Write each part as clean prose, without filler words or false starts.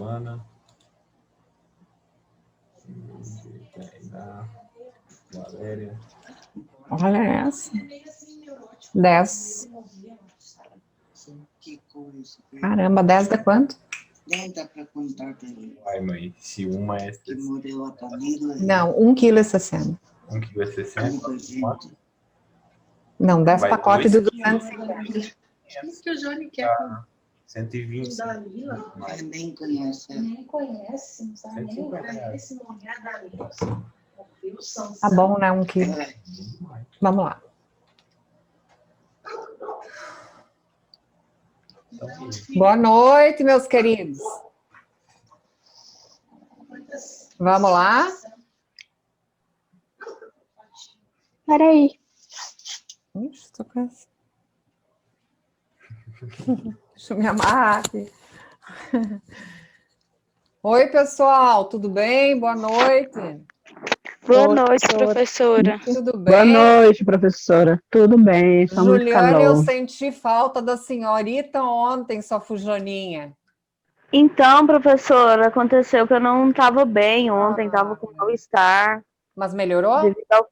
Giovana. Da Valéria. Olha essa. 10. Caramba, 10 dá quanto? Nem dá para contar também. Ai, mãe, se uma é... Que morreu a Camila. Não, 1,60 kg. 1,60 kg? Quanto? Não, 10 Vai pacotes de 2 250. O que o Johnny quer com 120. Dalila? Nem conhece. Nem conhece, não sabe nem 150 reais. esse nome, é a Dalila. Tá bom, né? 1 quilo. Vamos lá. Boa noite, meus queridos. Vamos lá? Peraí. Ixi, tô cansada. Deixa eu me amarrar aqui. Oi, pessoal, tudo bem? Boa noite. Boa noite, professora. Tudo bem? Boa noite, professora. Tudo bem? Só muito Juliana, eu calor. senti falta da senhorita ontem, sua fujoninha. Então, professora, aconteceu que eu não estava bem ontem, estava com mal-estar. Mas melhorou? Devido ao...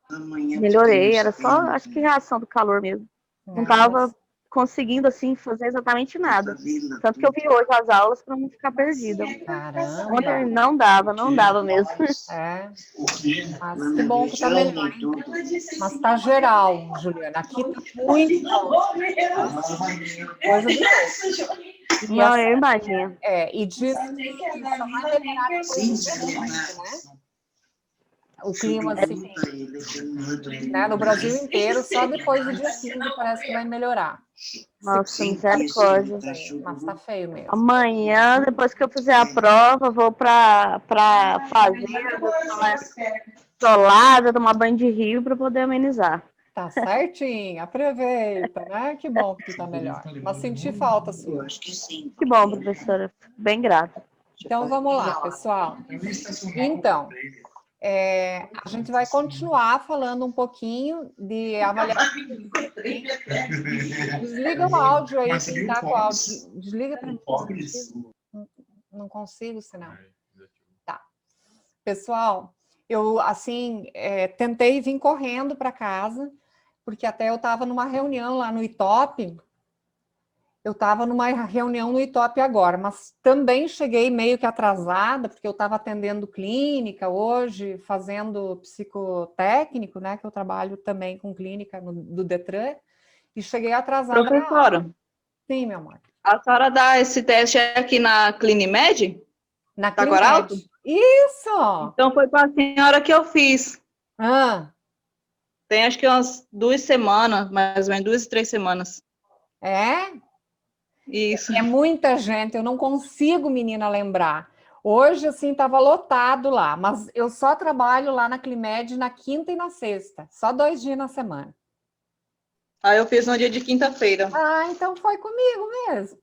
Amanhã Melhorei, era só, acho que reação do calor mesmo. Não estava Mas- conseguindo, assim, fazer exatamente nada. Tanto que eu vi hoje as aulas para não ficar perdida. Caramba. Ontem não dava mesmo. É. Mas que bom que tá melhor, hein? Mas tá geral, Juliana. Aqui tá muito coisa do louco. E Não, eu imagino. e diz que só vai melhorar depois de noite, né? O clima, assim, né, no Brasil inteiro, só depois do dia 15 parece que vai melhorar. Nossa, misericórdia. Mas tá feio mesmo. Amanhã, depois que eu fizer a prova, vou para fazenda, solada, tomar banho de rio para poder amenizar. Tá certinho, aproveita, né? Que bom que tu tá melhor. Mas senti falta sua. Acho que sim. Que bom, professora. Bem grata. Então, vamos lá, pessoal. Então, a gente vai continuar falando um pouquinho de avaliação. Desliga o áudio aí, quem tá com o áudio. Desliga para mim. Não consigo, senão. Tá. Pessoal, eu, assim, tentei vir correndo para casa, porque até eu estava numa reunião lá no ITOP. Eu estava numa reunião no ITOP agora, mas também cheguei meio que atrasada, porque eu estava atendendo clínica hoje, fazendo psicotécnico, né? Que eu trabalho também com clínica do Detran, e cheguei atrasada. Professora, Sim, meu amor. a senhora dá esse teste aqui na Clinimed? Na Taquaralto? Clinimed. Isso! Então foi para a senhora que eu fiz. Ah, Tem acho que umas 2 semanas, mais ou menos 2, 3 semanas. é? Isso. É muita gente, eu não consigo, menina, lembrar. Hoje, assim, estava lotado lá, mas eu só trabalho lá na Climed na quinta e na sexta, só 2 dias na semana. Aí eu fiz no dia de quinta-feira. Ah, então foi comigo mesmo.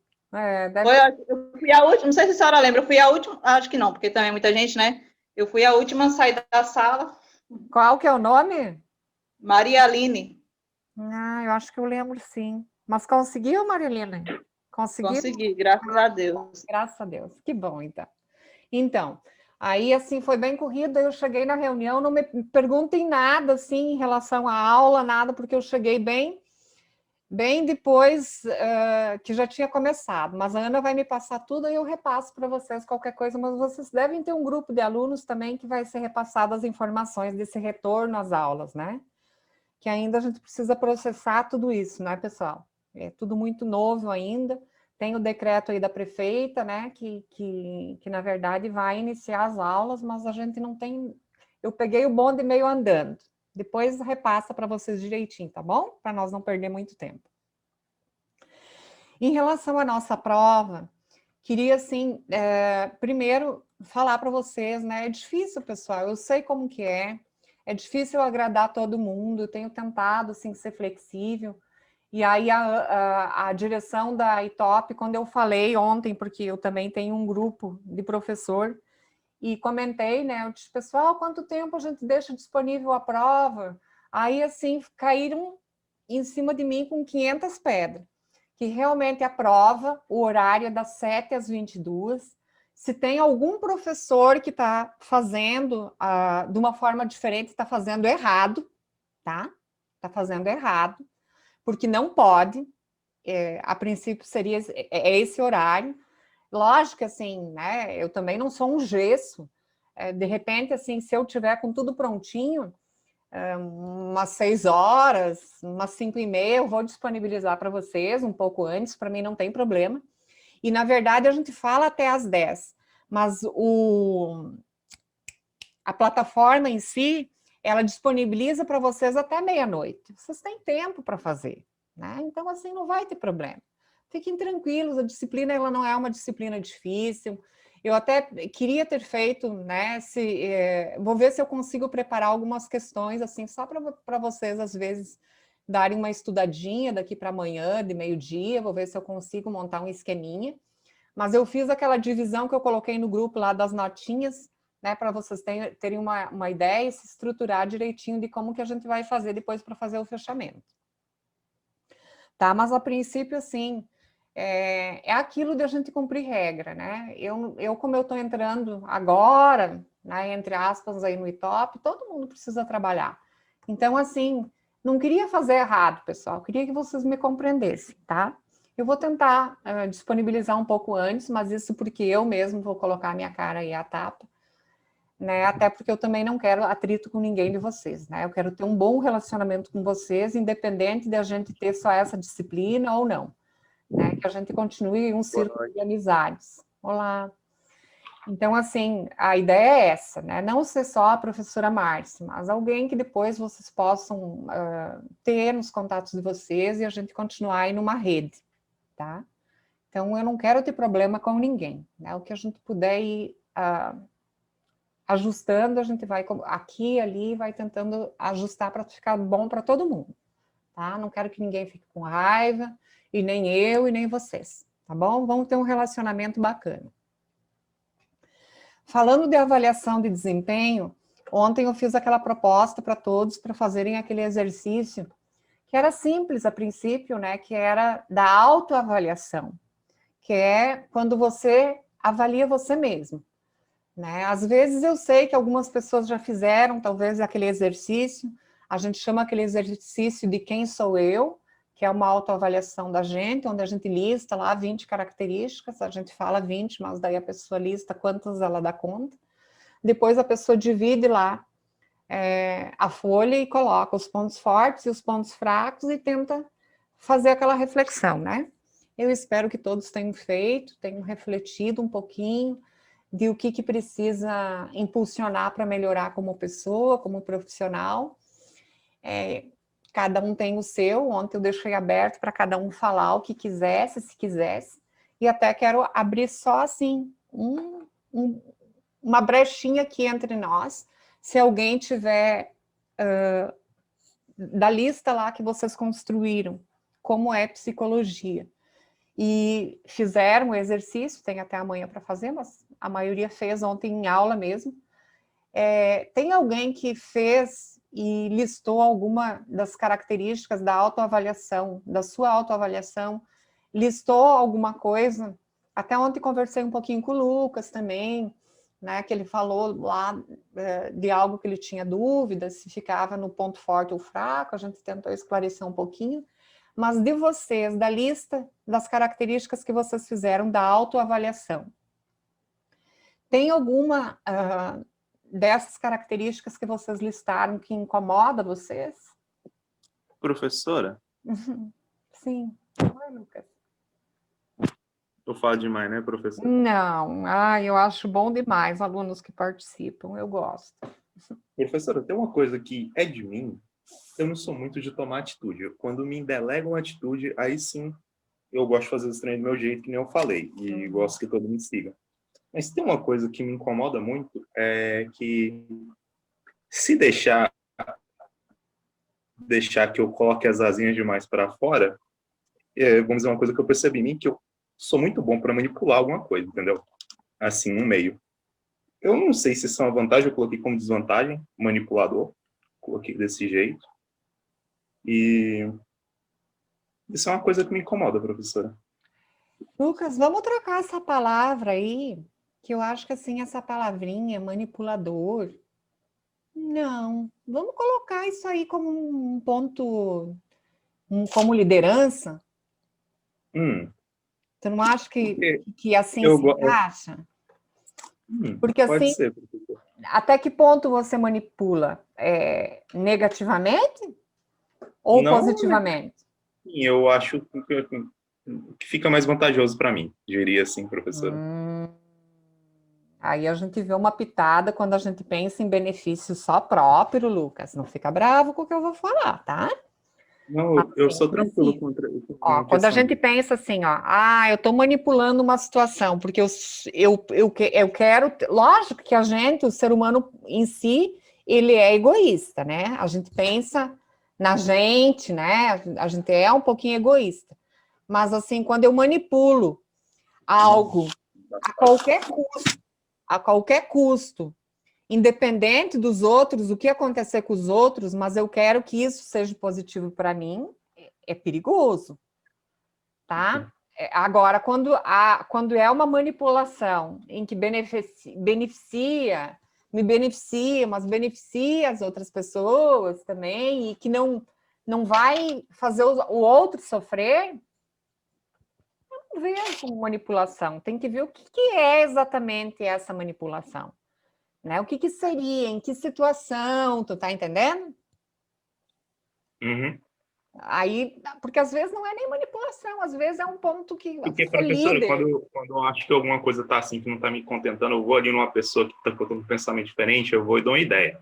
Eu fui a última, não sei se a senhora lembra, eu fui a última, acho que não, porque também é muita gente, né? Eu fui a última a sair da sala. Qual que é o nome? Maria Aline. Ah, eu acho que eu lembro, sim. Mas conseguiu, Marilena? Conseguiu? Consegui, graças a Deus. Graças a Deus. Que bom, então. Então, aí, assim, foi bem corrida, eu cheguei na reunião, não me perguntem nada, assim, em relação à aula, nada, porque eu cheguei bem depois que já tinha começado, mas a Ana vai me passar tudo e eu repasso para vocês qualquer coisa, mas vocês devem ter um grupo de alunos também que vai ser repassado as informações desse retorno às aulas, né? Que ainda a gente precisa processar tudo isso, né, pessoal? É tudo muito novo ainda. Tem o decreto aí da prefeita, né, que na verdade vai iniciar as aulas, mas a gente não tem... Eu peguei o bonde meio andando. Depois repassa para vocês direitinho, tá bom? Para nós não perder muito tempo. Em relação à nossa prova, queria, assim, primeiro falar para vocês, né, é difícil, pessoal, eu sei como que é difícil agradar todo mundo, eu tenho tentado, assim, ser flexível. E aí a direção da ITOP, quando eu falei ontem, porque eu também tenho um grupo de professor, e comentei, né, eu disse, pessoal, quanto tempo a gente deixa disponível a prova? Aí, assim, caíram em cima de mim com 500 pedras. que realmente aprova o horário das 7 às 22. Se tem algum professor que está fazendo de uma forma diferente, está fazendo errado, tá? Está fazendo errado, porque não pode. A princípio seria esse horário. Lógico, assim, né? Eu também não sou um gesso. De repente, assim, se eu tiver com tudo prontinho, umas 6 horas, umas 5h30, eu vou disponibilizar para vocês um pouco antes, para mim não tem problema. E, na verdade, a gente fala até às 10, mas a plataforma em si, ela disponibiliza para vocês até meia-noite. Vocês têm tempo para fazer, né? Então, assim, não vai ter problema. Fiquem tranquilos, a disciplina ela não é uma disciplina difícil. Eu até queria ter feito, né? Vou ver se eu consigo preparar algumas questões, assim, só para vocês, às vezes, darem uma estudadinha daqui para amanhã, de meio-dia, vou ver se eu consigo montar um esqueminha. Mas eu fiz aquela divisão que eu coloquei no grupo lá das notinhas, né, para vocês terem uma ideia e se estruturar direitinho de como que a gente vai fazer depois para fazer o fechamento. Tá? Mas, a princípio, assim, é aquilo de a gente cumprir regra, né? Como eu estou entrando agora, né, entre aspas, aí no ITOP, todo mundo precisa trabalhar. Então, assim, não queria fazer errado, pessoal, queria que vocês me compreendessem, tá? Eu vou tentar disponibilizar um pouco antes, mas isso porque eu mesmo vou colocar a minha cara aí à tapa, né? Até porque eu também não quero atrito com ninguém de vocês, né? Eu quero ter um bom relacionamento com vocês, independente de a gente ter só essa disciplina ou não, né? Que a gente continue um círculo de amizades. Olá. Então, assim, a ideia é essa, né? Não ser só a professora Márcia, mas alguém que depois vocês possam ter nos contatos de vocês e a gente continuar aí numa rede, tá? Então, eu não quero ter problema com ninguém, né? O que a gente puder ir ajustando, a gente vai aqui e ali, vai tentando ajustar para ficar bom para todo mundo, tá? Não quero que ninguém fique com raiva, e nem eu, e nem vocês, tá bom? Vamos ter um relacionamento bacana. Falando de avaliação de desempenho, ontem eu fiz aquela proposta para todos para fazerem aquele exercício, que era simples a princípio, né? Que era da autoavaliação, que é quando você avalia você mesmo, né? Às vezes eu sei que algumas pessoas já fizeram, talvez, aquele exercício, a gente chama aquele exercício de quem sou eu, que é uma autoavaliação da gente, onde a gente lista lá 20 características, a gente fala 20, mas daí a pessoa lista quantas ela dá conta. Depois a pessoa divide lá a folha e coloca os pontos fortes e os pontos fracos e tenta fazer aquela reflexão, né? Eu espero que todos tenham feito, tenham refletido um pouquinho de o que precisa impulsionar para melhorar como pessoa, como profissional. Cada um tem o seu, ontem eu deixei aberto para cada um falar o que quisesse, se quisesse, e até quero abrir só assim, uma brechinha aqui entre nós, se alguém tiver da lista lá que vocês construíram, como é psicologia, e fizeram o exercício, tem até amanhã para fazer, mas a maioria fez ontem em aula mesmo. Tem alguém que fez e listou alguma das características da autoavaliação, da sua autoavaliação, listou alguma coisa? Até ontem conversei um pouquinho com o Lucas também, né, que ele falou lá de algo que ele tinha dúvida, se ficava no ponto forte ou fraco, a gente tentou esclarecer um pouquinho, mas de vocês, da lista das características que vocês fizeram da autoavaliação, tem alguma dessas características que vocês listaram que incomoda vocês? Professora? Sim. Oi, Lucas. Eu falo demais, né, professora? Não, eu acho bom demais alunos que participam, eu gosto. Professora, tem uma coisa que é de mim, eu não sou muito de tomar atitude. Quando me delegam atitude, aí sim eu gosto de fazer os treinos do meu jeito, que nem eu falei, e gosto que todo mundo siga. Mas tem uma coisa que me incomoda muito, é que se deixar que eu coloque as asinhas demais para fora, vamos dizer uma coisa que eu percebi em mim, que eu sou muito bom para manipular alguma coisa, entendeu? Assim, um meio. Eu não sei se isso é uma vantagem, eu coloquei como desvantagem, manipulador, coloquei desse jeito. E Isso é uma coisa que me incomoda, professora. Lucas, vamos trocar essa palavra aí, que eu acho que assim, essa palavrinha, manipulador. Não, vamos colocar isso aí como um ponto, como liderança. Você não acha que assim eu se go- encaixa? Porque Pode assim, ser, professor. até que ponto você manipula? Negativamente ou Não, positivamente? eu acho que fica mais vantajoso para mim, diria assim, professora. Aí a gente vê uma pitada quando a gente pensa em benefício só próprio, Lucas. Não fica bravo com o que eu vou falar, tá? Não, eu sou Sempre tranquilo assim. contra Ó, quando a gente pensa assim, ó, eu estou manipulando uma situação, porque eu quero. Lógico que a gente, o ser humano em si, ele é egoísta, né? A gente pensa na gente, né? A gente é um pouquinho egoísta. Mas assim, quando eu manipulo algo a qualquer custo, independente dos outros, o que acontecer com os outros, mas eu quero que isso seja positivo para mim, é perigoso, tá? Agora, quando é uma manipulação em que me beneficia, mas beneficia as outras pessoas também, e que não vai fazer o outro sofrer, eu não vejo como manipulação. Tem que ver o que é exatamente essa manipulação. Né? O que seria, em que situação, tu tá entendendo? Aí, porque às vezes não é nem manipulação, às vezes é um ponto que Porque, ser professora, líder. quando eu acho que alguma coisa tá assim, que não tá me contentando, eu vou ali numa pessoa que tá com um pensamento diferente, eu vou e dou uma ideia.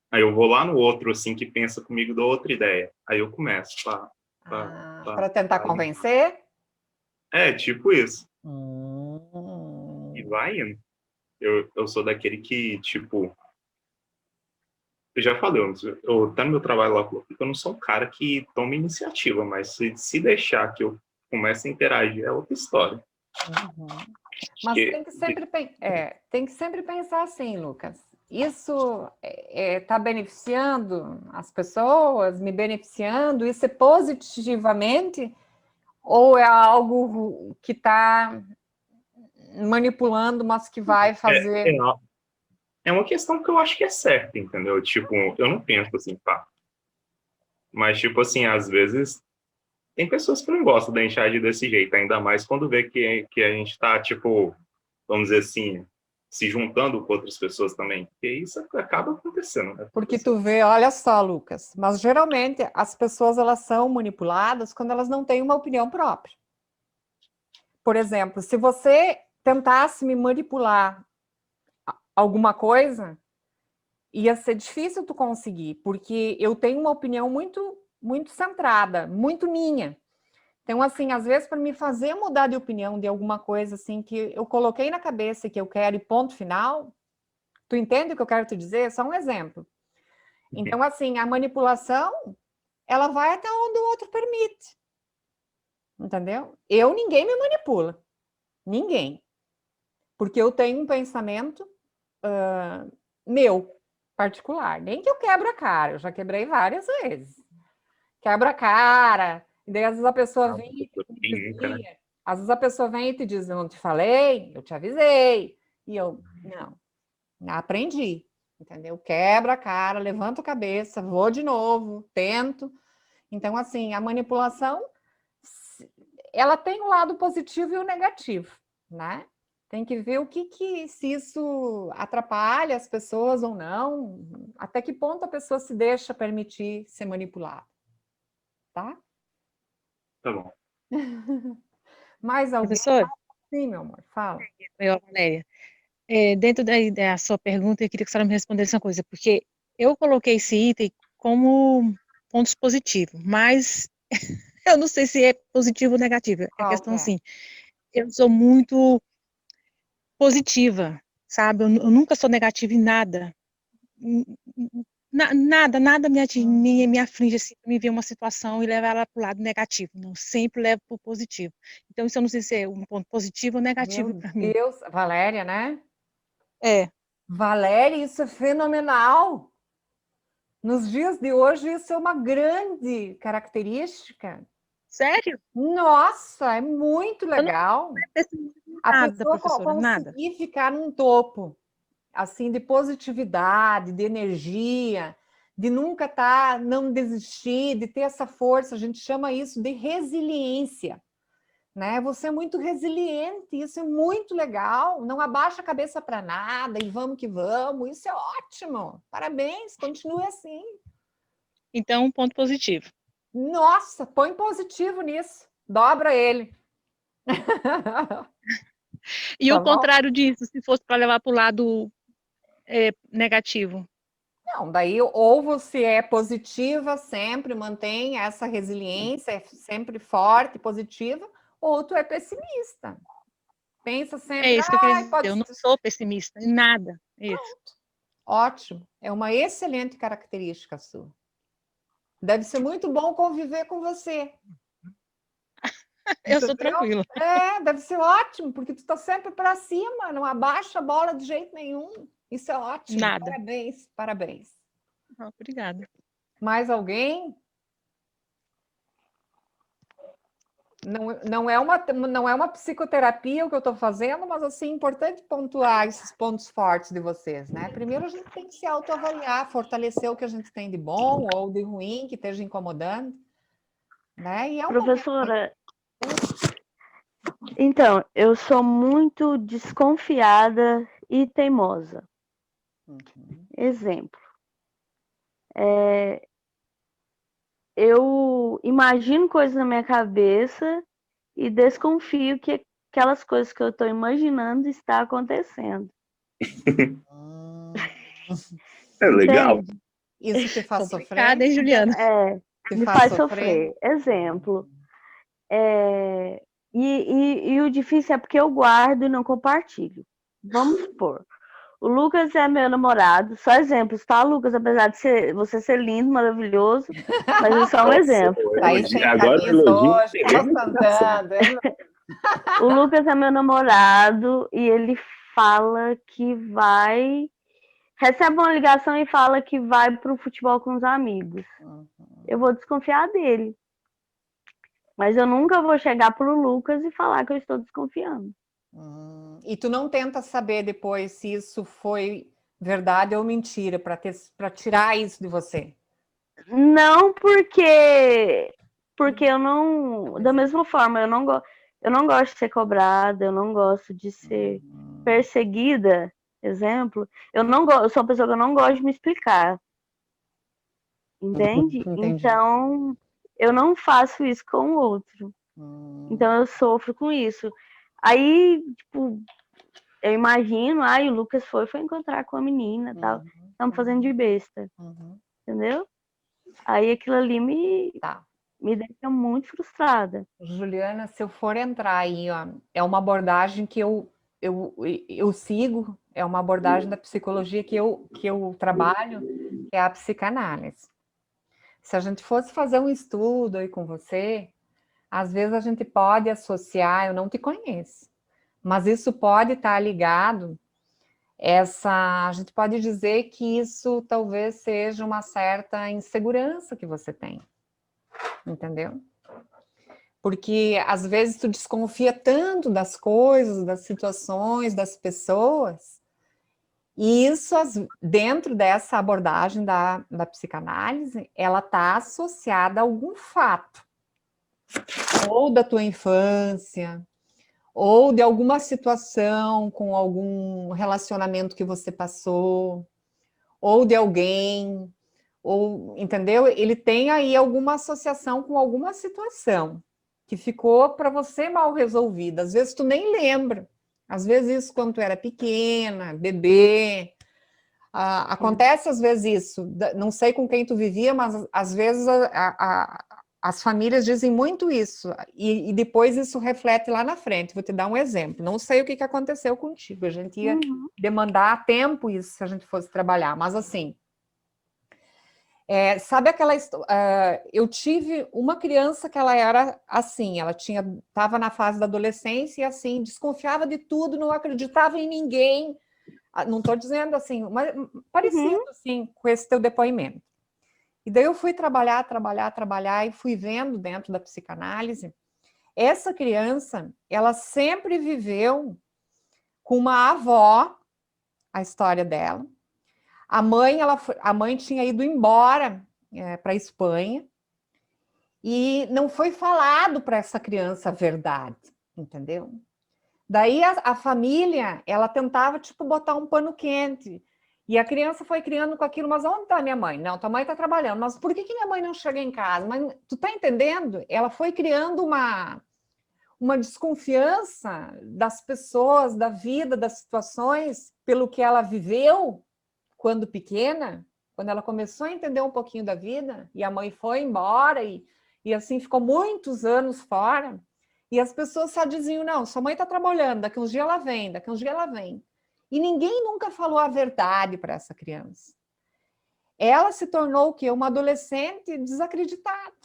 Aí eu vou lá no outro, assim, que pensa comigo, dou outra ideia. Aí eu começo, Para tentar convencer? Tipo isso. E vai indo. Eu sou daquele que, tipo... Eu já falei, eu tá no meu trabalho lá, eu não sou um cara que toma iniciativa, mas se deixar que eu comece a interagir, é outra história. Mas tem que sempre pensar assim, Lucas. Isso está beneficiando as pessoas, me beneficiando? Isso é positivamente? Ou é algo que está manipulando, mas que vai fazer... É uma questão que eu acho que é certa, entendeu? Tipo, eu não penso assim, pá. Mas, tipo assim, às vezes tem pessoas que não gostam da gente agir desse jeito, ainda mais quando vê que a gente tá, tipo, vamos dizer assim, se juntando com outras pessoas também. Porque isso acaba acontecendo, né? Porque tu vê, olha só, Lucas, mas geralmente as pessoas elas são manipuladas quando elas não têm uma opinião própria. Por exemplo, se você tentasse me manipular alguma coisa, ia ser difícil tu conseguir, porque eu tenho uma opinião muito, muito centrada, muito minha. Então, assim, às vezes, para me fazer mudar de opinião de alguma coisa, assim, que eu coloquei na cabeça que eu quero e ponto final, tu entende o que eu quero te dizer? Só um exemplo. Então, assim, a manipulação, ela vai até onde o outro permite. Entendeu? Ninguém me manipula. Ninguém. Porque eu tenho um pensamento meu, particular. Nem que eu quebro a cara. Eu já quebrei várias vezes. Quebra a cara. E daí, às vezes, a pessoa vem e te dizia, às vezes a pessoa vem e te diz, eu não te falei, eu te avisei. E eu, não. Aprendi. Entendeu? Quebra a cara, levanto a cabeça, vou de novo, tento. Então, assim, a manipulação, ela tem o lado positivo e o negativo, né? Tem que ver se isso atrapalha as pessoas ou não, até que ponto a pessoa se deixa permitir ser manipulada, tá? Tá bom. Mais alguém? Professor? Sim, meu amor, fala. Eu, Valéria. Dentro da sua pergunta, eu queria que a senhora me respondesse uma coisa, porque eu coloquei esse item como pontos positivos, mas eu não sei se é positivo ou negativo. É a questão assim, eu sou muito positiva, sabe? Eu nunca sou negativa em nada. Nada me aflige assim, me ver uma situação e levar ela para o lado negativo. Não, sempre levo para o positivo. Então, isso eu não sei se é um ponto positivo ou negativo para mim. Meu Deus, Valéria, né? Valéria, isso é fenomenal. Nos dias de hoje, isso é uma grande característica. Sério? Nossa, é muito legal. A Nada, pessoa professora, nada. conseguir ficar num topo, assim, de positividade, de energia, de nunca não desistir, de ter essa força, a gente chama isso de resiliência, né? Você é muito resiliente, isso é muito legal, não abaixa a cabeça para nada e vamos que vamos, isso é ótimo, parabéns, continue assim. Então, um ponto positivo. Nossa, põe positivo nisso, dobra ele. E Tá o bom? contrário disso, se fosse para levar para o lado negativo. Não, daí ou você é positiva sempre, mantém essa resiliência, é sempre forte, positiva, ou tu é pessimista. Pensa É sempre, isso que eu queria ai, dizer. pode Eu não ser. sou pessimista em nada. Isso. Ótimo, é uma excelente característica sua. Deve ser muito bom conviver com você. Eu sou Entendeu? tranquila. É, deve ser ótimo, porque tu está sempre para cima, não abaixa a bola de jeito nenhum. Isso é ótimo. Nada. Parabéns, parabéns. Obrigada. Mais alguém? Não é uma psicoterapia o que eu estou fazendo, mas assim, é importante pontuar esses pontos fortes de vocês, né? Primeiro a gente tem que se autoavaliar, fortalecer o que a gente tem de bom ou de ruim que esteja incomodando, né? E é um Professora, então, eu sou muito desconfiada e teimosa. Exemplo. Eu imagino coisas na minha cabeça e desconfio que aquelas coisas que eu estou imaginando está acontecendo. É legal. Entende? Isso te faz Complicado, sofrer? hein, Juliana? Te Me faz sofrer. Exemplo. E o difícil é porque eu guardo e não compartilho. Vamos supor. O Lucas é meu namorado, só exemplos, tá, Lucas? Apesar de você ser lindo, maravilhoso, mas é só um exemplo. Tá aí sem Agora camisa elogio hoje, tem nem cantando. O Lucas é meu namorado e ele fala que vai... Recebe uma ligação e fala que vai pro futebol com os amigos. Eu vou desconfiar dele. Mas eu nunca vou chegar pro Lucas e falar que eu estou desconfiando. E tu não tenta saber depois se isso foi verdade ou mentira, para tirar isso de você? Não, porque eu não... Da mesma forma, eu não gosto de ser cobrada, eu não gosto de ser perseguida, exemplo. Eu sou uma pessoa que eu não gosto de me explicar. Entende? Entendi. Então, eu não faço isso com o outro. Então, eu sofro com isso. Aí, tipo, eu imagino, o Lucas foi encontrar com a menina e tal. Estamos fazendo de besta. Entendeu? Aí aquilo ali me deixa muito frustrada. Juliana, se eu for entrar aí, ó, é uma abordagem que eu sigo, é uma abordagem da psicologia que eu trabalho, que é a psicanálise. Se a gente fosse fazer um estudo aí com você, às vezes a gente pode associar, eu não te conheço, mas isso pode estar ligado, a gente pode dizer que isso talvez seja uma certa insegurança que você tem, entendeu? Porque às vezes tu desconfia tanto das coisas, das situações, das pessoas, e isso, dentro dessa abordagem da psicanálise, ela está associada a algum fato, ou da tua infância, ou de alguma situação com algum relacionamento que você passou, ou de alguém, ou, entendeu? Ele tem aí alguma associação com alguma situação que ficou para você mal resolvida. Às vezes tu nem lembra. Às vezes isso quando tu era pequena, bebê. Acontece às vezes isso. Não sei com quem tu vivia, mas às vezes as famílias dizem muito isso. E depois isso reflete lá na frente. Vou te dar um exemplo. Não sei o que aconteceu contigo. A gente ia demandar tempo isso se a gente fosse trabalhar. Mas assim... sabe aquela história? Eu tive uma criança que ela era assim, ela estava na fase da adolescência e assim, desconfiava de tudo, não acreditava em ninguém. Não estou dizendo assim, mas parecido assim com esse teu depoimento. E daí eu fui trabalhar e fui vendo dentro da psicanálise, essa criança, ela sempre viveu com uma avó, a história dela. A mãe tinha ido embora para a Espanha e não foi falado para essa criança a verdade, entendeu? Daí a família, ela tentava, tipo, botar um pano quente. E a criança foi criando com aquilo, mas onde está minha mãe? Não, tua mãe está trabalhando. Mas por que minha mãe não chega em casa? Mas tu tá entendendo? Ela foi criando uma desconfiança das pessoas, da vida, das situações, pelo que ela viveu quando pequena, quando ela começou a entender um pouquinho da vida, e a mãe foi embora, e assim ficou muitos anos fora, e as pessoas só diziam, não, sua mãe está trabalhando, daqui uns dias ela vem, daqui uns dias ela vem. E ninguém nunca falou a verdade para essa criança. Ela se tornou o quê? Uma adolescente desacreditada.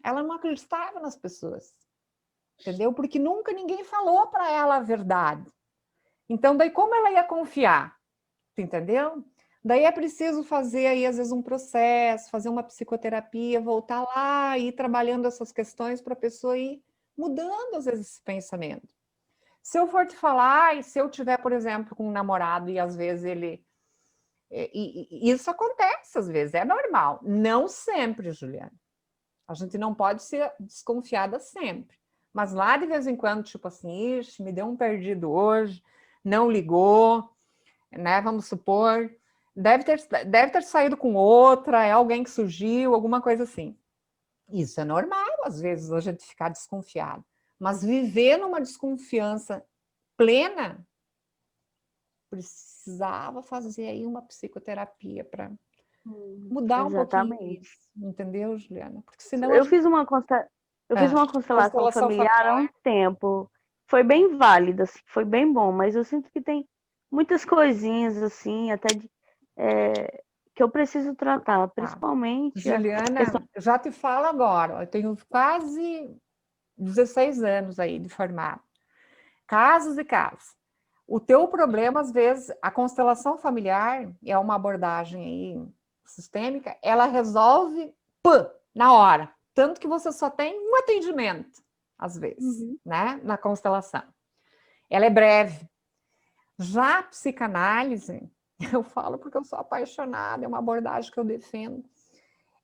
Ela não acreditava nas pessoas. Entendeu? Porque nunca ninguém falou para ela a verdade. Então, daí como ela ia confiar? Entendeu? Daí é preciso fazer aí, às vezes, um processo, fazer uma psicoterapia, voltar lá e ir trabalhando essas questões para a pessoa ir mudando, às vezes, esse pensamento. Se eu for te falar, e se eu tiver, por exemplo, com um namorado e às vezes ele... E isso acontece às vezes, é normal. Não sempre, Juliana. A gente não pode ser desconfiada sempre. Mas lá, de vez em quando, tipo assim, ixi, me deu um perdido hoje, não ligou, né? Vamos supor, deve ter saído com outra, é alguém que surgiu, alguma coisa assim. Isso é normal, às vezes, a gente ficar desconfiado. Mas viver numa desconfiança plena, precisava fazer aí uma psicoterapia para mudar um pouquinho isso, entendeu, Juliana? Porque senão Eu fiz uma constelação familiar há um tempo. Foi bem válida, assim, foi bem bom, mas eu sinto que tem muitas coisinhas assim, até que eu preciso tratar, principalmente. Juliana, já te falo agora, eu tenho quase 16 anos aí de formado. Casos e casos. O teu problema, às vezes, a constelação familiar é uma abordagem aí sistêmica, ela resolve na hora. Tanto que você só tem um atendimento, às vezes, né? Na constelação. Ela é breve. Já a psicanálise, eu falo porque eu sou apaixonada, é uma abordagem que eu defendo.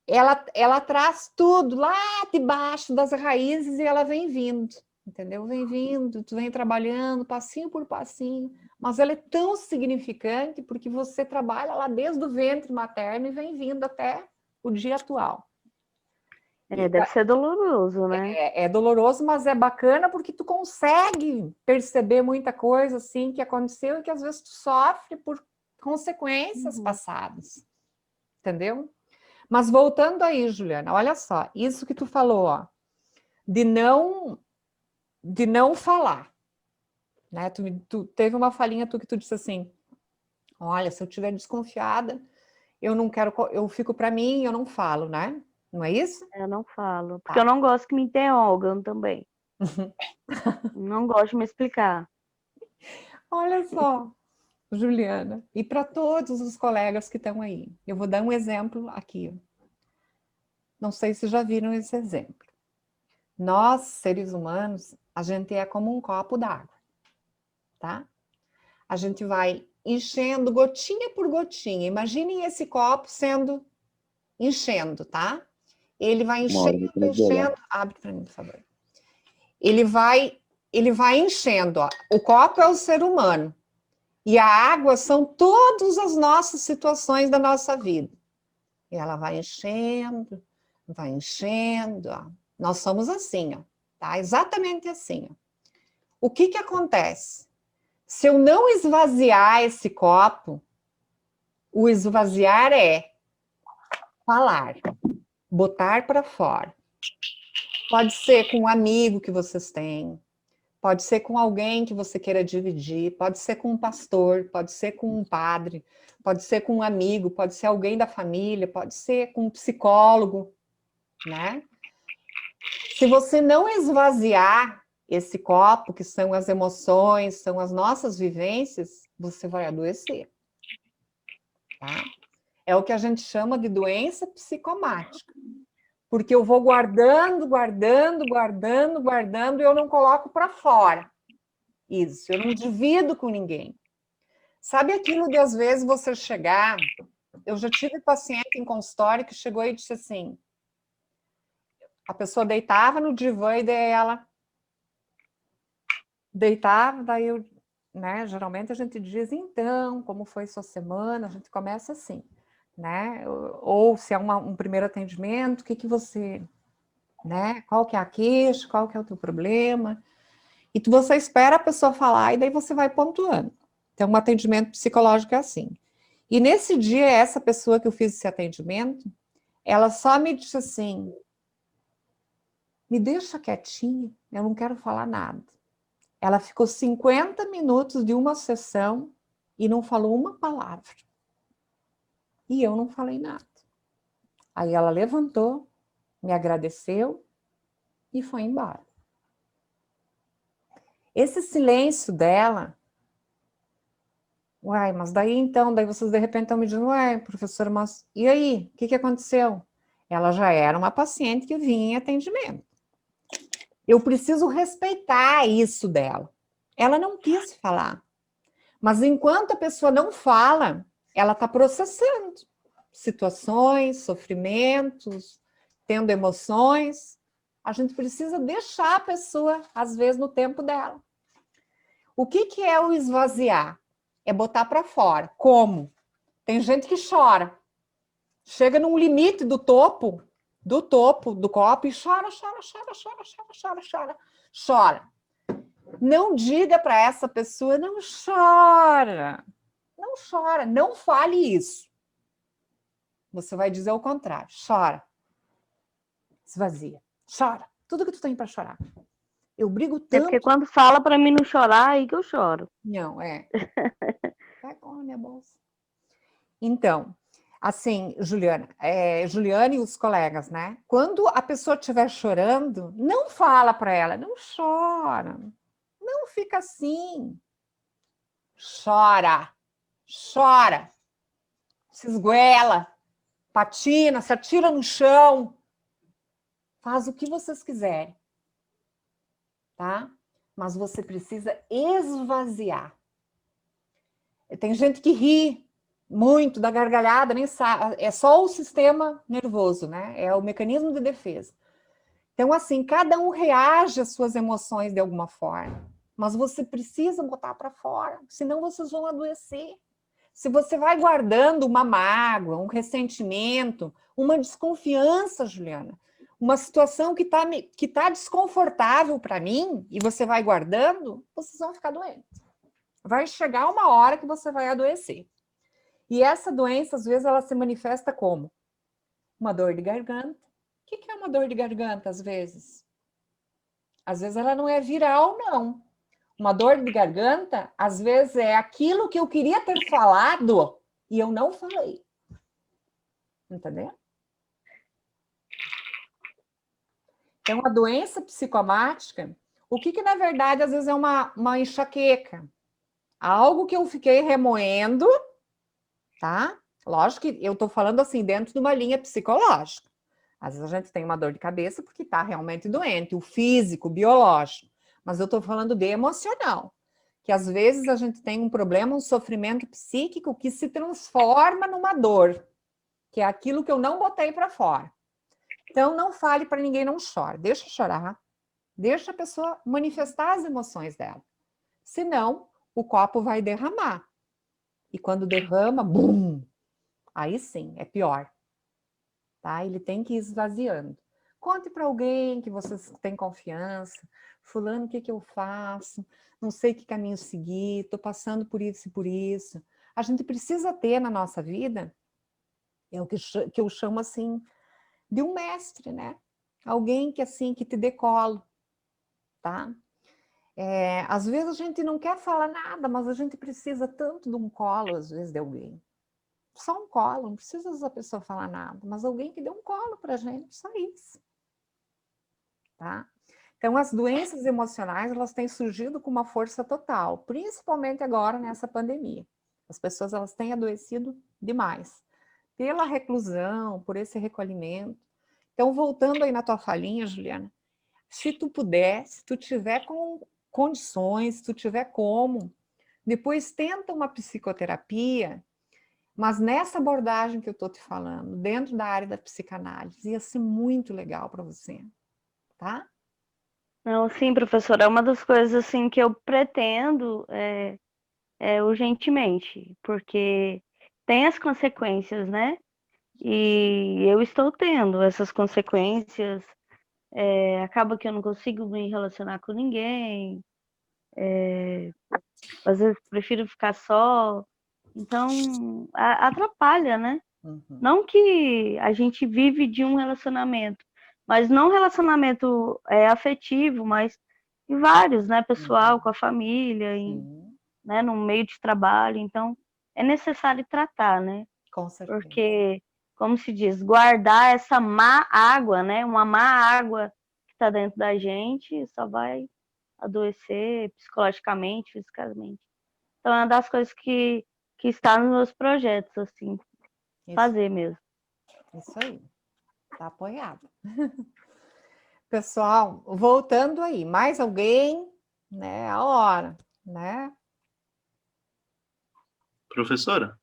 Ela traz tudo lá debaixo das raízes e ela vem vindo, entendeu? Vem vindo, tu vem trabalhando passinho por passinho, mas ela é tão significante porque você trabalha lá desde o ventre materno e vem vindo até o dia atual. Deve ser doloroso, né? É doloroso, mas é bacana porque tu consegue perceber muita coisa assim que aconteceu e que às vezes tu sofre por consequências passadas, entendeu? Mas voltando aí, Juliana, olha só, isso que tu falou, ó, de não falar, né? Tu teve uma falinha que tu disse assim, olha, se eu estiver desconfiada, eu não quero, eu fico para mim, eu não falo, né? Não é isso? Eu não falo, porque eu não gosto que me interrogam também. Não gosto de me explicar. Olha só, Juliana, e para todos os colegas que estão aí, eu vou dar um exemplo aqui. Não sei se já viram esse exemplo. Nós, seres humanos, a gente é como um copo d'água, tá? A gente vai enchendo gotinha por gotinha. Imaginem esse copo enchendo, ele vai enchendo, enchendo. Abre para mim, por favor. Ele vai enchendo, ó. O copo é o ser humano. E a água são todas as nossas situações da nossa vida. E ela vai enchendo, ó. Nós somos assim, ó, tá? Exatamente assim, ó. O que acontece? Se eu não esvaziar esse copo, o esvaziar é falar, botar para fora. Pode ser com um amigo que vocês têm, pode ser com alguém que você queira dividir, pode ser com um pastor, pode ser com um padre, pode ser com um amigo, pode ser alguém da família, pode ser com um psicólogo, né? Se você não esvaziar esse copo, que são as emoções, são as nossas vivências, você vai adoecer. Tá? É o que a gente chama de doença psicomática. Porque eu vou guardando, guardando, guardando, guardando, e eu não coloco para fora. Isso, eu não divido com ninguém. Sabe aquilo de, às vezes, você chegar... Eu já tive paciente em consultório que chegou e disse assim, a pessoa deitava no divã e daí ela deitava, daí eu, né, geralmente a gente diz, então, como foi sua semana? A gente começa assim, né? Ou se é um primeiro atendimento, o que você, né? Qual que é a queixa, qual que é o teu problema? E você espera a pessoa falar e daí você vai pontuando. Então, um atendimento psicológico é assim. E nesse dia, essa pessoa que eu fiz esse atendimento, ela só me disse assim, me deixa quietinha, eu não quero falar nada. Ela ficou 50 minutos de uma sessão e não falou uma palavra. E eu não falei nada. Aí ela levantou, me agradeceu e foi embora. Esse silêncio dela... Uai, mas daí então, daí vocês de repente estão me dizendo, uai, professora, mas e aí? O que aconteceu? Ela já era uma paciente que vinha em atendimento. Eu preciso respeitar isso dela. Ela não quis falar. Mas enquanto a pessoa não fala, ela está processando situações, sofrimentos, tendo emoções. A gente precisa deixar a pessoa, às vezes, no tempo dela. O que é o esvaziar? É botar para fora. Como? Tem gente que chora. Chega num limite do topo do copo e chora, chora, chora, chora, chora, chora, chora, chora. Não diga para essa pessoa, não chora. Não chora, não fale isso. Você vai dizer o contrário. Chora. Esvazia. Chora. Tudo que tu tem para chorar. Eu brigo tanto... É porque quando fala para mim não chorar, aí que eu choro. Não, é. Pega a minha bolsa. Então, assim, Juliana e os colegas, né? Quando a pessoa estiver chorando, não fala para ela, não chora. Não fica assim. Chora. Chora. Se esguela. Patina, se atira no chão. Faz o que vocês quiserem. Tá? Mas você precisa esvaziar. Tem gente que ri muito da gargalhada, nem sabe, é só o sistema nervoso, né? É o mecanismo de defesa. Então, assim, cada um reage às suas emoções de alguma forma, mas você precisa botar para fora, senão vocês vão adoecer. Se você vai guardando uma mágoa, um ressentimento, uma desconfiança, Juliana, uma situação que tá desconfortável para mim, e você vai guardando, vocês vão ficar doentes. Vai chegar uma hora que você vai adoecer. E essa doença, às vezes, ela se manifesta como? Uma dor de garganta. O que é uma dor de garganta, às vezes? Às vezes ela não é viral, não. Uma dor de garganta, às vezes, é aquilo que eu queria ter falado e eu não falei. Entendeu? Então, a doença psicomática, o que na verdade, às vezes, é uma enxaqueca. Algo que eu fiquei remoendo, tá? Lógico que eu estou falando assim, dentro de uma linha psicológica. Às vezes a gente tem uma dor de cabeça porque está realmente doente, o físico, o biológico. Mas eu estou falando de emocional. Que às vezes a gente tem um problema, um sofrimento psíquico que se transforma numa dor. Que é aquilo que eu não botei para fora. Então, não fale para ninguém, não chore. Deixa chorar. Deixa a pessoa manifestar as emoções dela. Senão, o copo vai derramar. E quando derrama, bum! Aí sim, é pior. Tá? Ele tem que ir esvaziando. Conte para alguém que vocês têm confiança. Fulano, o que eu faço? Não sei que caminho seguir. Estou passando por isso e por isso. A gente precisa ter na nossa vida, é o que eu chamo assim, de um mestre, né? Alguém que assim, que te dê colo. Tá? Às vezes a gente não quer falar nada, mas a gente precisa tanto de um colo, às vezes, de alguém. Só um colo, não precisa essa pessoa falar nada, mas alguém que dê um colo para a gente, só isso. Tá? Então, as doenças emocionais, elas têm surgido com uma força total, principalmente agora nessa pandemia. As pessoas, elas têm adoecido demais. pela reclusão, por esse recolhimento. Então, voltando aí na tua falinha, Juliana, se tu puder, se tu tiver com condições, se tu tiver como, depois tenta uma psicoterapia, mas nessa abordagem que eu estou te falando, dentro da área da psicanálise, ia ser muito legal para você, tá? Não, sim, professora, é uma das coisas assim que eu pretendo urgentemente, porque tem as consequências, né? E eu estou tendo essas consequências. Acaba que eu não consigo me relacionar com ninguém. Às vezes prefiro ficar só. Então, atrapalha, né? Não que a gente vive de um relacionamento, mas não relacionamento afetivo, mas em vários, né? Pessoal, com a família, né? No meio de trabalho. Então, é necessário tratar, né? Com certeza. Porque, como se diz, guardar essa má água, né? Uma má água que está dentro da gente só vai adoecer psicologicamente, fisicamente. Então, é uma das coisas que está nos meus projetos, assim, fazer mesmo. Isso aí, tá apoiado. Pessoal, voltando aí, mais alguém, né? A hora, né? Professora,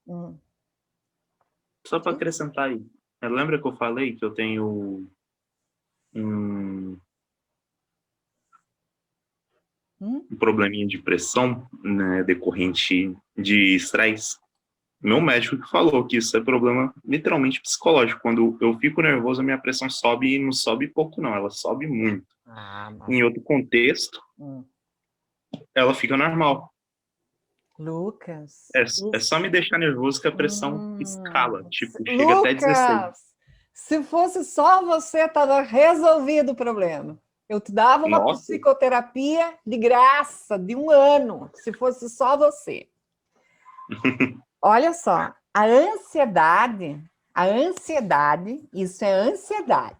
só para acrescentar aí, lembra que eu falei que eu tenho um probleminha de pressão, né, decorrente de estresse? Meu médico que falou que isso é problema literalmente psicológico. Quando eu fico nervoso, a minha pressão sobe e não sobe pouco, não. Ela sobe muito. Em outro contexto, ela fica normal. Lucas. É só me deixar nervoso que a pressão escala. Tipo, chega Lucas, até 16. Se fosse só você, estava resolvido o problema. Eu te dava uma psicoterapia de graça, de 1 ano, se fosse só você. Olha só, a ansiedade, isso é ansiedade.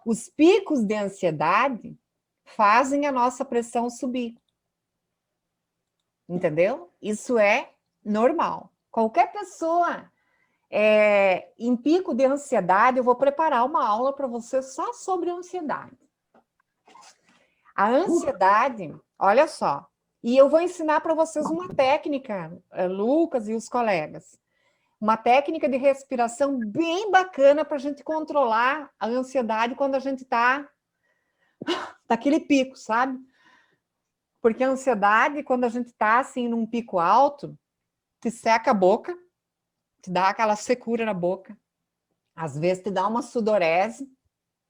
Os picos de ansiedade fazem a nossa pressão subir. Entendeu? Isso é normal. Qualquer pessoa em pico de ansiedade, eu vou preparar uma aula para você só sobre ansiedade. A ansiedade, olha só, e eu vou ensinar para vocês uma técnica, Lucas e os colegas, uma técnica de respiração bem bacana para a gente controlar a ansiedade quando a gente está naquele pico, sabe? Porque a ansiedade, quando a gente está assim num pico alto, te seca a boca, te dá aquela secura na boca, às vezes te dá uma sudorese,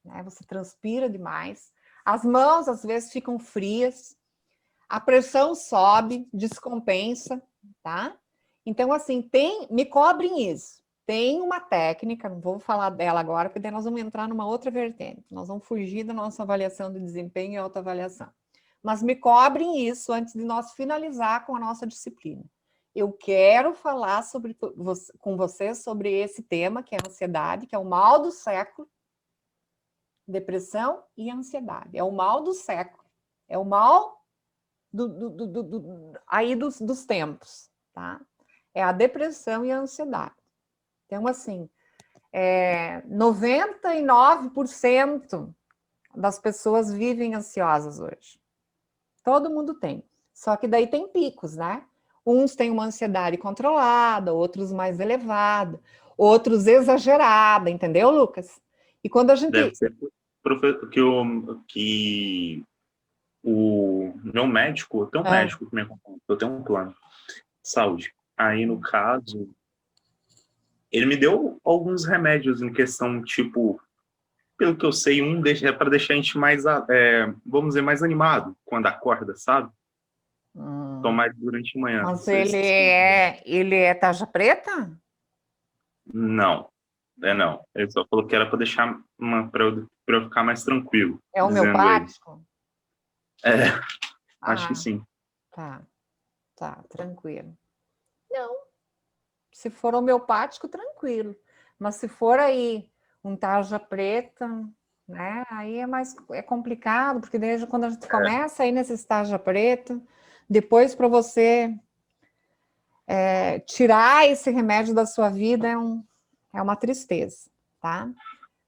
né? Você transpira demais, as mãos às vezes ficam frias, a pressão sobe, descompensa, tá? Então, assim, me cobrem isso. Tem uma técnica, não vou falar dela agora, porque daí nós vamos entrar numa outra vertente. Nós vamos fugir da nossa avaliação de desempenho e autoavaliação. Mas me cobrem isso antes de nós finalizar com a nossa disciplina. Eu quero falar com vocês sobre esse tema, que é a ansiedade, que é o mal do século. Depressão e ansiedade. É o mal do século. É o mal dos tempos, tá? É a depressão e a ansiedade. Então, assim, 99% das pessoas vivem ansiosas hoje. Todo mundo tem. Só que daí tem picos, né? Uns têm uma ansiedade controlada, outros mais elevada, outros exagerada, entendeu, Lucas? E quando a gente... Deve ser que o meu médico, eu tenho um médico que me acompanha, eu tenho um plano de saúde. Aí, no caso, ele me deu alguns remédios em questão, tipo, pelo que eu sei, é para deixar a gente mais, vamos dizer, mais animado quando acorda, sabe? Tomar durante a manhã. Mas ele é tarja preta? Não, não. Ele só falou que era para deixar para eu ficar mais tranquilo. É homeopático? Acho que sim. Tá, tranquilo. Não, se for homeopático, tranquilo. Mas se for aí um tarja preta, né, aí é complicado, porque desde quando a gente começa aí nesse tarja preta, depois para você tirar esse remédio da sua vida é uma tristeza, tá?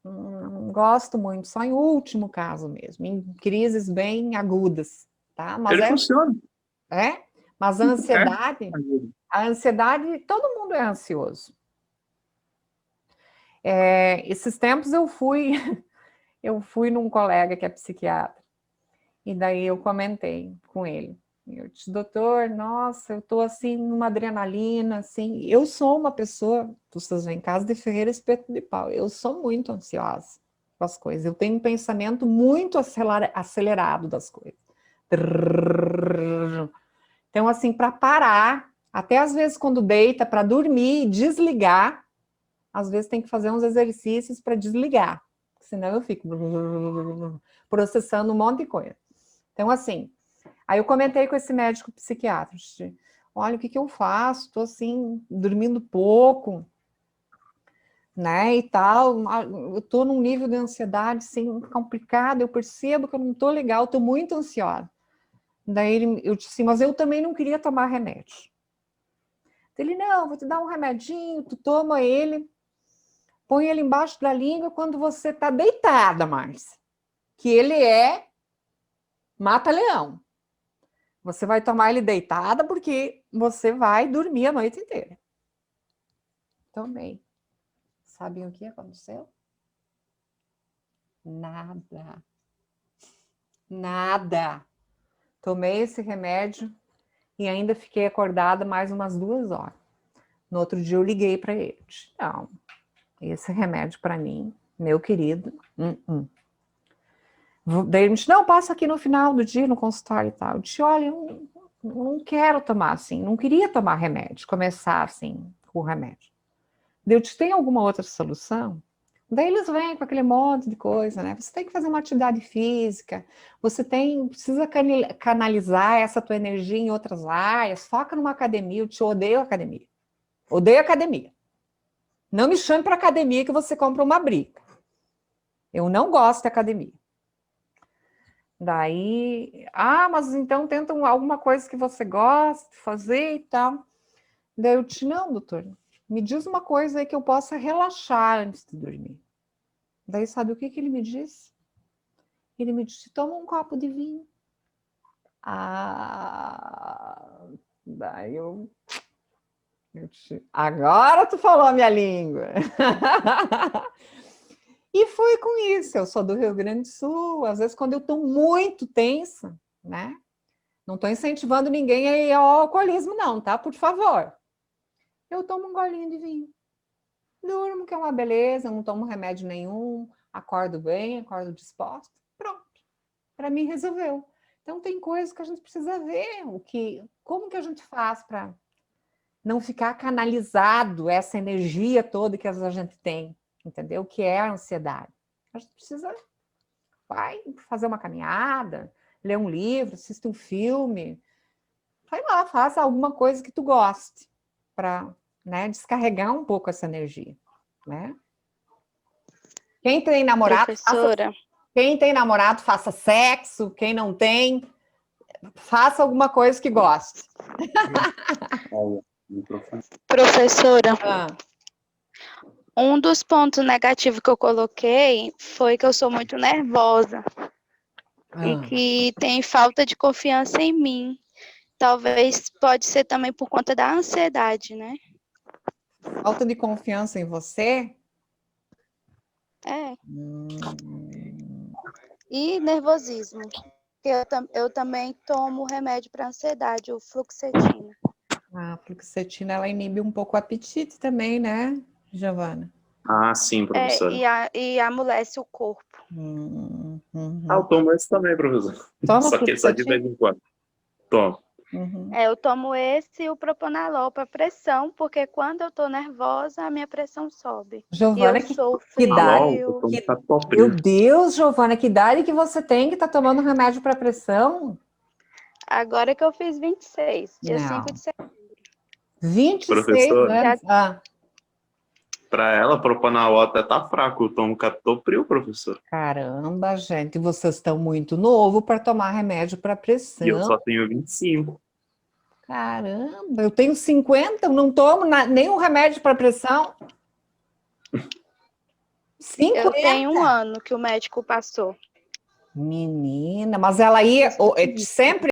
Não gosto muito, só em último caso mesmo, em crises bem agudas, tá? Mas Ele funciona. Mas a ansiedade, todo mundo é ansioso. Esses tempos eu fui num colega que é psiquiatra, e daí eu comentei com ele. Eu disse, doutor, nossa, eu estou assim, numa adrenalina, assim. Eu sou uma pessoa, vocês veem, casa de Ferreira, espeto de pau. Eu sou muito ansiosa com as coisas. Eu tenho um pensamento muito acelerado das coisas. Então, assim, para parar, até às vezes quando deita, para dormir e desligar, às vezes tem que fazer uns exercícios para desligar, senão eu fico processando um monte de coisa. Então, assim, aí eu comentei com esse médico psiquiatra, olha, o que eu faço? Estou assim, dormindo pouco, né, e tal, eu estou num nível de ansiedade, assim, complicado, eu percebo que eu não estou legal, estou muito ansiosa. Daí eu disse assim, mas eu também não queria tomar remédio. Ele, não, vou te dar um remedinho, tu toma ele, põe ele embaixo da língua quando você está deitada, Márcia, que ele mata-leão. Você vai tomar ele deitada porque você vai dormir a noite inteira. Tomei. Sabem o que aconteceu? Nada. Nada. Tomei esse remédio e ainda fiquei acordada mais umas 2 horas. No outro dia eu liguei para ele. Não, esse remédio para mim, meu querido, Daí ele disse, não, passa aqui no final do dia no consultório e tal. Eu disse, olha, eu não quero tomar assim, não queria tomar remédio, começar assim com o remédio. Daí eu disse, tem alguma outra solução? Daí eles vêm com aquele monte de coisa, né? Você tem que fazer uma atividade física, precisa canalizar essa tua energia em outras áreas, foca numa academia. Eu te odeio academia. Odeio academia. Não me chame para academia que você compra uma briga. Eu não gosto de academia. Daí, mas então tenta alguma coisa que você gosta de fazer e tal. Daí eu disse, não, doutor, me diz uma coisa aí que eu possa relaxar antes de dormir. Daí sabe o que ele me disse? Ele me disse, toma um copo de vinho. Daí eu disse, agora tu falou a minha língua. E foi com isso, eu sou do Rio Grande do Sul, às vezes quando eu estou muito tensa, né? Não estou incentivando ninguém a ir ao alcoolismo não, tá? Por favor. Eu tomo um golinho de vinho. Durmo, que é uma beleza, não tomo remédio nenhum, acordo bem, acordo disposta. Pronto. Para mim resolveu. Então tem coisas que a gente precisa ver, como que a gente faz para não ficar canalizado essa energia toda que a gente tem. Entendeu? O que é a ansiedade? A gente precisa fazer uma caminhada, ler um livro, assistir um filme, vai lá, faça alguma coisa que tu goste para, né, descarregar um pouco essa energia, né? Quem tem namorado, faça sexo, quem não tem, faça alguma coisa que goste. Professora, um dos pontos negativos que eu coloquei foi que eu sou muito nervosa e que tem falta de confiança em mim. Talvez pode ser também por conta da ansiedade, né? Falta de confiança em você? E nervosismo. Eu também tomo remédio para ansiedade, o fluoxetina. A fluoxetina, ela inibe um pouco o apetite também, né, Giovana? Sim, professora. E amolece o corpo. Eu tomo esse também, professora. Só que só de vez em quando. Tomo. Eu tomo esse e o propanalol para pressão, porque quando eu tô nervosa, a minha pressão sobe. Giovana, e eu sou que idade? Meu Deus, Giovana, que idade que você tem que tá tomando remédio para pressão? Agora que eu fiz 26, dia 5 de setembro. 26 anos? Para ela, propanol até tá fraco. Eu tomo captopril, professor. Caramba, gente, vocês estão muito novos para tomar remédio para pressão. E eu só tenho 25. Caramba, eu tenho 50, eu não tomo nenhum remédio para pressão. 50? Eu tenho 1 ano que o médico passou. Menina, mas ela ia sempre